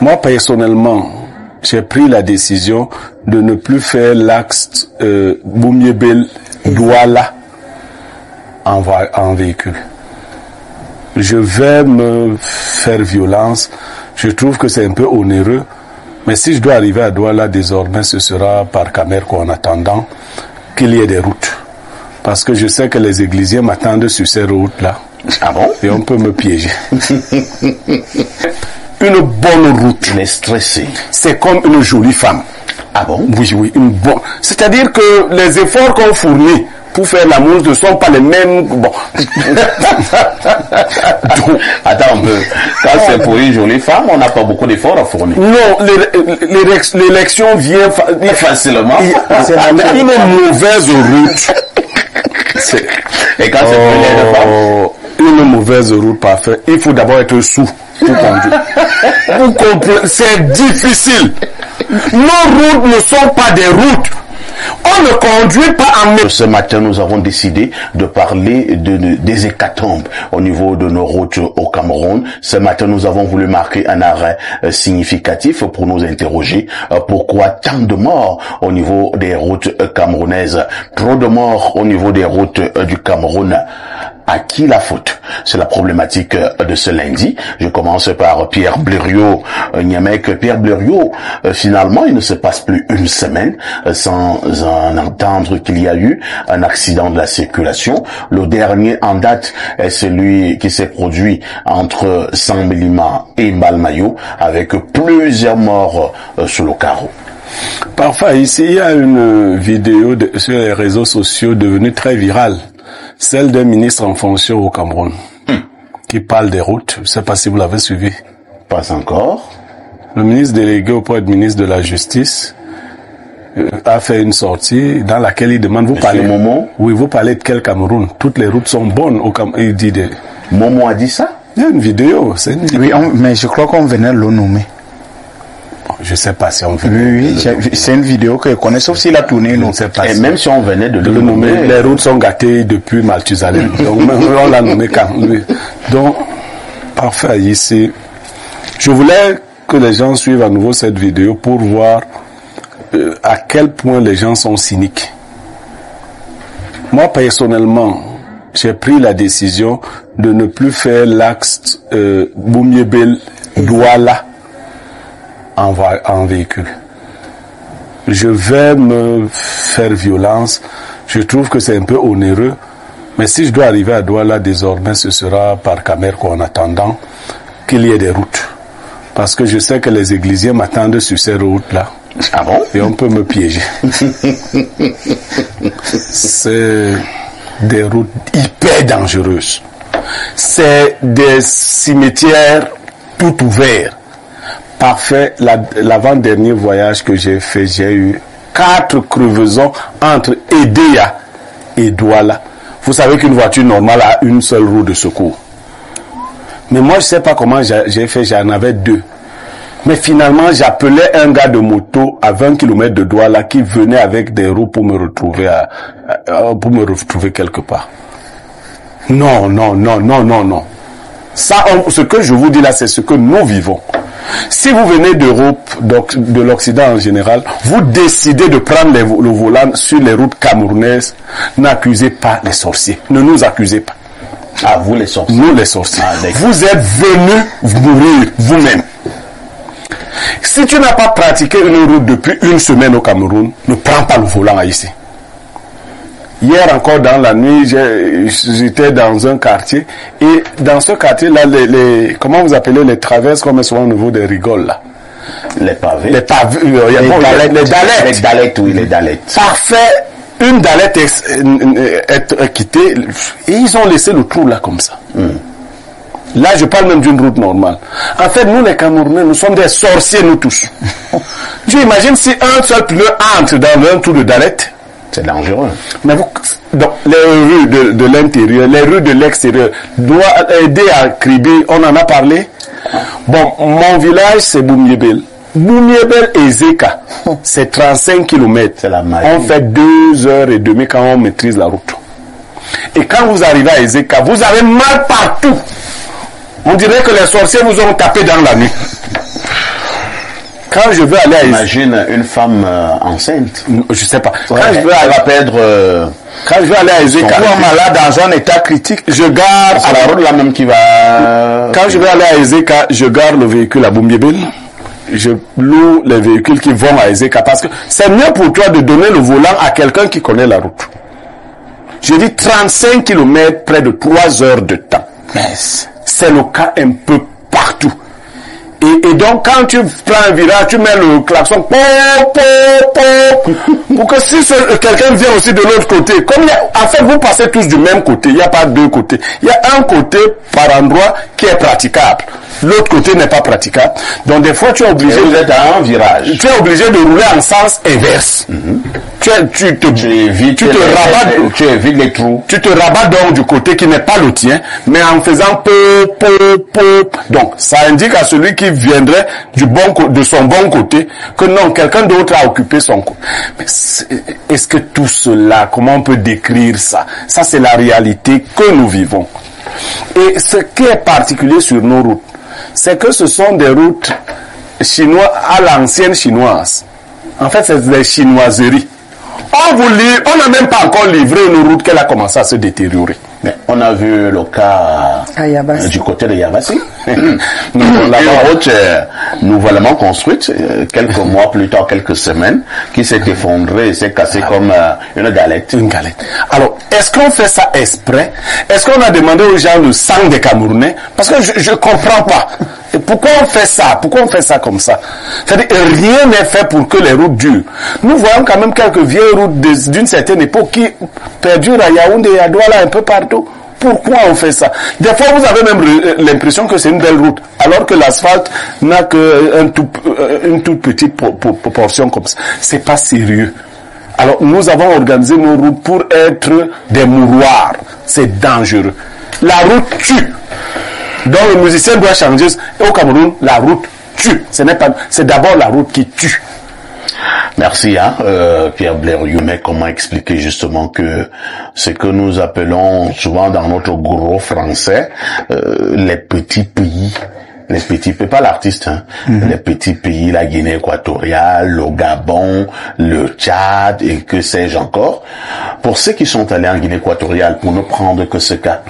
Moi, personnellement, j'ai pris la décision de ne plus faire l'axe Boumiébel-Douala en véhicule. Je vais me faire violence. Je trouve que c'est un peu onéreux. Mais si je dois arriver à Douala, désormais, ce sera par Camerco en attendant qu'il y ait des routes. Parce que je sais que les églisiers m'attendent sur ces routes-là. Ah bon? Et on peut me piéger. Une bonne route. Il est stressé. C'est comme une jolie femme. Ah bon? Oui, oui, une bonne. C'est-à-dire que les efforts qu'on fournit pour faire l'amour ne sont pas les mêmes. Bon. Donc, attends un peu. Quand c'est pour une jolie femme, on n'a pas beaucoup d'efforts à fournir. Non, l'élection vient facilement. C'est une mauvaise route. Et quand c'est pour une femme? Une mauvaise route parfaite. Il faut d'abord être sous pour conduire. Vous comprenez, c'est difficile. Nos routes ne sont pas des routes. On ne conduit pas en... Ce matin, nous avons décidé de parler des hécatombes au niveau de nos routes au Cameroun. Ce matin, nous avons voulu marquer un arrêt significatif pour nous interroger pourquoi tant de morts au niveau des routes camerounaises, trop de morts au niveau des routes du Cameroun. À qui la faute? C'est la problématique de ce lundi. Je commence par Pierre Blériot, Niamek. Pierre Blériot, finalement, il ne se passe plus une semaine sans en entendre qu'il y a eu un accident de la circulation. Le dernier en date est celui qui s'est produit entre Saint-Mélima et Mbalmayo, avec plusieurs morts sur le carreau. Parfois, ici, il y a une vidéo sur les réseaux sociaux devenue très virale. Celle d'un ministre en fonction au Cameroun, qui parle des routes. Je ne sais pas si vous l'avez suivi. Pas encore. Le ministre délégué auprès du ministre de la Justice a fait une sortie dans laquelle il demande, vous parlez... Momo? Oui, vous parlez de quel Cameroun? Toutes les routes sont bonnes au Cameroun. Il dit de... Momo a dit ça? Il y a une vidéo, c'est une vidéo. Oui, mais je crois qu'on venait de le nommer. Je sais pas si on venait. Oui, c'est une vidéo que je connais, sauf s'il a tourné. Je ne sais pas. Et même si on venait de le nommer, les routes sont gâtées depuis Malthusalem. Donc, on l'a nommé quand lui. Donc, parfait, ici. Je voulais que les gens suivent à nouveau cette vidéo pour voir à quel point les gens sont cyniques. Moi, personnellement, j'ai pris la décision de ne plus faire l'axe Boumiébel-Douala en véhicule. Je vais me faire violence. Je trouve que c'est un peu onéreux. Mais si je dois arriver à Douala, désormais, ce sera par Camerco en attendant qu'il y ait des routes. Parce que je sais que les églisiers m'attendent sur ces routes-là. Ah bon? Et on peut me piéger. C'est des routes hyper dangereuses. C'est des cimetières tout ouverts. Parfait, l'avant-dernier voyage que j'ai fait, j'ai eu 4 crevaisons entre Edea et Douala. Vous savez qu'une voiture normale a une seule roue de secours. Mais moi, je ne sais pas comment j'ai fait, j'en avais 2. Mais finalement, j'appelais un gars de moto à 20 km de Douala qui venait avec des roues pour me retrouver quelque part. Non. Ça, ce que je vous dis là, c'est ce que nous vivons. Si vous venez d'Europe, de l'Occident en général, vous décidez de prendre le volant sur les routes camerounaises, n'accusez pas les sorciers. Ne nous accusez pas. Ah, vous les sorciers. Nous les sorciers. Vous êtes venus mourir vous-même. Si tu n'as pas pratiqué une route depuis une semaine au Cameroun, ne prends pas le volant ici. Hier encore dans la nuit, j'étais dans un quartier et dans ce quartier-là, comment vous appelez les traverses comme souvent au niveau des rigoles là? Les pavés. Les pavés, les dalettes. Les dalettes. Parfait. Une dalette est quittée et ils ont laissé le trou là comme ça. Là, je parle même d'une route normale. En fait, nous les Camerounais, nous sommes des sorciers nous tous. Tu imagines si un seul pneu entre dans un trou de dalette? C'est dangereux. Mais donc, les rues de l'intérieur, les rues de l'extérieur, doivent aider à Kribi, on en a parlé. Bon, mon village, c'est Boumiébel. Boumiébel et Zeka, c'est 35 km. C'est la magie. On fait 2h30 quand on maîtrise la route. Et quand vous arrivez à Ezeka, vous avez mal partout. On dirait que les sorciers vous ont tapé dans la nuit. Quand je veux aller à Ezeka... Imagine une femme enceinte. Je sais pas. Ouais, quand elle va perdre... Quand je vais aller à Ezeka... Ou malade dans un état critique. Je garde... C'est la route là même qui va... Quand je vais aller à Ezeka, je garde le véhicule à Bumbiébel. Je loue les véhicules qui vont à Ezeka parce que c'est mieux pour toi de donner le volant à quelqu'un qui connaît la route. Je dis 35 km, près de 3 heures de temps. Yes. C'est le cas un peu partout. Et donc, quand tu prends un virage, tu mets le klaxon, pour que si quelqu'un vient aussi de l'autre côté, comme en fait, vous passez tous du même côté, il n'y a pas deux côtés. Il y a un côté par endroit qui est praticable. L'autre côté n'est pas praticable. Donc, des fois, tu es obligé... Vous êtes à un virage. Tu es obligé de rouler en sens inverse. Tu évites les trous. Tu te rabats donc du côté qui n'est pas le tien, mais en faisant Donc, ça indique à celui qui viendrait de son bon côté que non, quelqu'un d'autre a occupé son côté. Mais est-ce que tout cela, comment on peut décrire ça? Ça, c'est la réalité que nous vivons. Et ce qui est particulier sur nos routes, c'est que ce sont des routes chinoises à l'ancienne chinoise. En fait, c'est des chinoiseries. On n'a même pas encore livré une route qu'elle a commencé à se détériorer. Mais on a vu le cas du côté de Yabassi. La route nouvellement construite, quelques mois plus tard, quelques semaines, qui s'est effondrée et s'est cassée comme une galette. Une galette. Alors, est-ce qu'on fait ça exprès? Est-ce qu'on a demandé aux gens le sang des Camerounais? Parce que je comprends pas. Et pourquoi on fait ça? Pourquoi on fait ça comme ça? C'est-à-dire, rien n'est fait pour que les routes durent. Nous voyons quand même quelques vieilles routes d'une certaine époque qui perdurent à Yaoundé et à Douala un peu partout. Pourquoi on fait ça? Des fois, vous avez même l'impression que c'est une belle route, alors que l'asphalte n'a qu'une toute petite proportion comme ça. C'est pas sérieux. Alors, nous avons organisé nos routes pour être des mouroirs. C'est dangereux. La route tue. Donc, le musicien doit changer. Au Cameroun, la route tue. C'est d'abord la route qui tue. Merci, Pierre Blair-Youmé. Comment expliquer justement que ce que nous appelons souvent dans notre gros français, les petits pays, pas l'artiste, les petits pays, la Guinée équatoriale, le Gabon, le Tchad et que sais-je encore. Pour ceux qui sont allés en Guinée équatoriale, pour ne prendre que ce cas,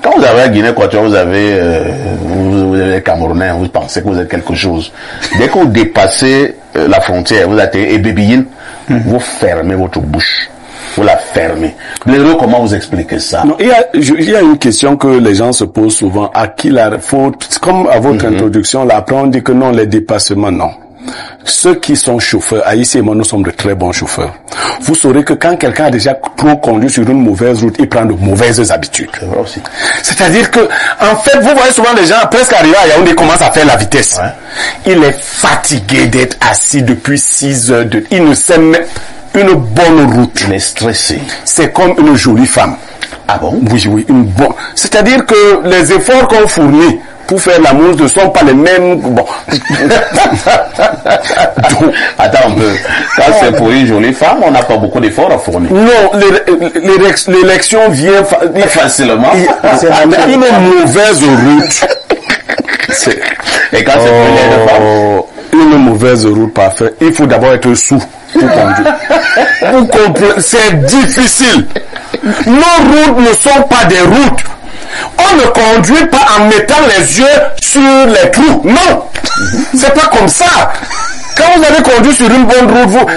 quand vous avez la Guinée équatoriale, vous avez les Camerounais, vous pensez que vous êtes quelque chose. Dès que vous dépassez la frontière, vous êtes ébébillin, vous fermez votre bouche. Vous la fermez. Blaireau, comment vous expliquez ça? Non, il y a une question que les gens se posent souvent. À qui la faute? Comme à votre introduction, là, après on dit que non, les dépassements, non. Ceux qui sont chauffeurs, Aïssi et moi, nous sommes de très bons chauffeurs. Vous saurez que quand quelqu'un a déjà trop conduit sur une mauvaise route, il prend de mauvaises habitudes. C'est vrai aussi. C'est-à-dire que, en fait, vous voyez souvent les gens, presque arrivés à Yaoundé, commencent à faire la vitesse. Ouais. Il est fatigué d'être assis depuis 6 heures. Il ne sait même une bonne route. Il est stressé. C'est comme une jolie femme. Ah bon? Oui, une bonne. C'est-à-dire que les efforts qu'on fournit pour faire l'amour ne sont pas les mêmes. Bon. Attends un peu. Quand c'est pour une jolie femme, on n'a pas beaucoup d'efforts à fournir. Non, l'élection vient facilement. C'est une mauvaise route. Et quand c'est pour une femme? Une mauvaise route parfaite. Il faut d'abord être sous pour conduire. Vous comprenez? C'est difficile. Nos routes ne sont pas des routes. On ne conduit pas en mettant les yeux sur les trous. Non, c'est pas comme ça. Quand vous avez conduit sur une bonne route,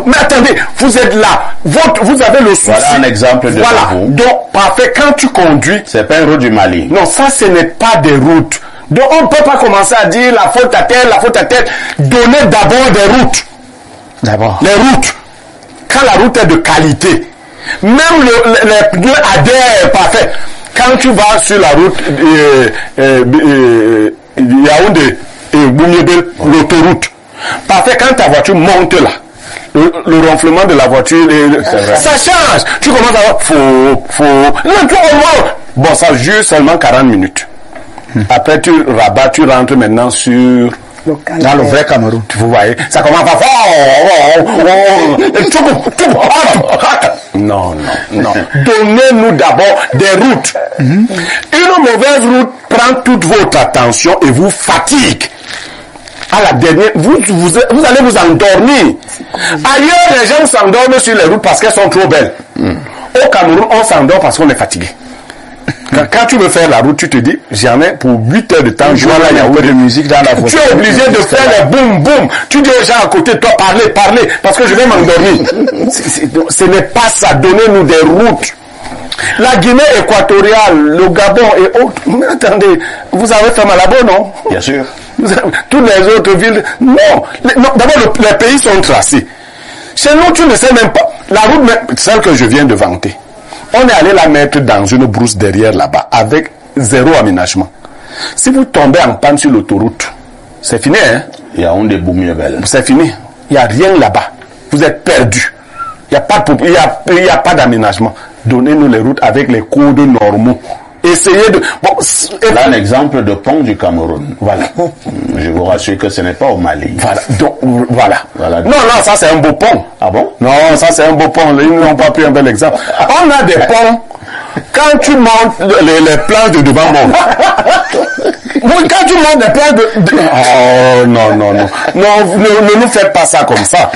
mais attendez, vous êtes là. Vous avez le souci. Voilà un exemple de vous. Donc, parfait, quand tu conduis. C'est pas une route du Mali. Non, ça, ce n'est pas des routes. Donc, on ne peut pas commencer à dire la faute à telle, la faute à telle. Donnez d'abord des routes. D'abord. Les routes. Quand la route est de qualité, même les pneus adhèrent parfait. Quand tu vas sur la route Yaoundé et Boumiébel, l'autoroute, parfait, quand ta voiture monte là, le ronflement de la voiture, ça change. Tu commences à voir, bon, ça dure seulement 40 minutes. Après, tu rabats, tu rentres maintenant sur... Dans le vrai Cameroun. Vous voyez, ça commence à... Non. Donnez-nous d'abord des routes. Une mauvaise route prend toute votre attention et vous fatigue. à la dernière, vous allez vous endormir. Ailleurs, les gens s'endorment sur les routes parce qu'elles sont trop belles. Au Cameroun, on s'endort parce qu'on est fatigué. Quand tu veux faire la route, tu te dis, j'en ai pour 8 heures de temps, je vois là, il y a un peu de musique dans la voiture. Tu es obligé de faire les boum boum. Tu dis aux gens à côté de toi, parlez, parce que je vais m'endormir. Ce n'est pas ça. Donnez-nous des routes. La Guinée équatoriale, le Gabon et autres. Mais attendez, vous avez fait Malabo, non? Bien sûr. Toutes les autres villes, non. D'abord, les pays sont tracés. Chez nous, tu ne sais même pas. La route, celle que je viens de vanter, on est allé la mettre dans une brousse derrière là-bas, avec 0 aménagement. Si vous tombez en panne sur l'autoroute, c'est fini, hein? Il y a un des boumiers belles. C'est fini. Il n'y a rien là-bas. Vous êtes perdu. Il n'y a pas d'aménagement. Donnez-nous les routes avec les codes normaux. Essayez de... Bon, là, un exemple de pont du Cameroun. Voilà. Je vous rassure que ce n'est pas au Mali. Voilà. Donc, voilà. Donc. Non, ça c'est un beau pont. Ah bon? Non, ça c'est un beau pont. Ils n'ont pas pris un bel exemple. On a des ponts. Quand tu montes les planches de devant montent. Quand tu montes les planches de... Oh, non. Non, ne nous faites pas ça comme ça.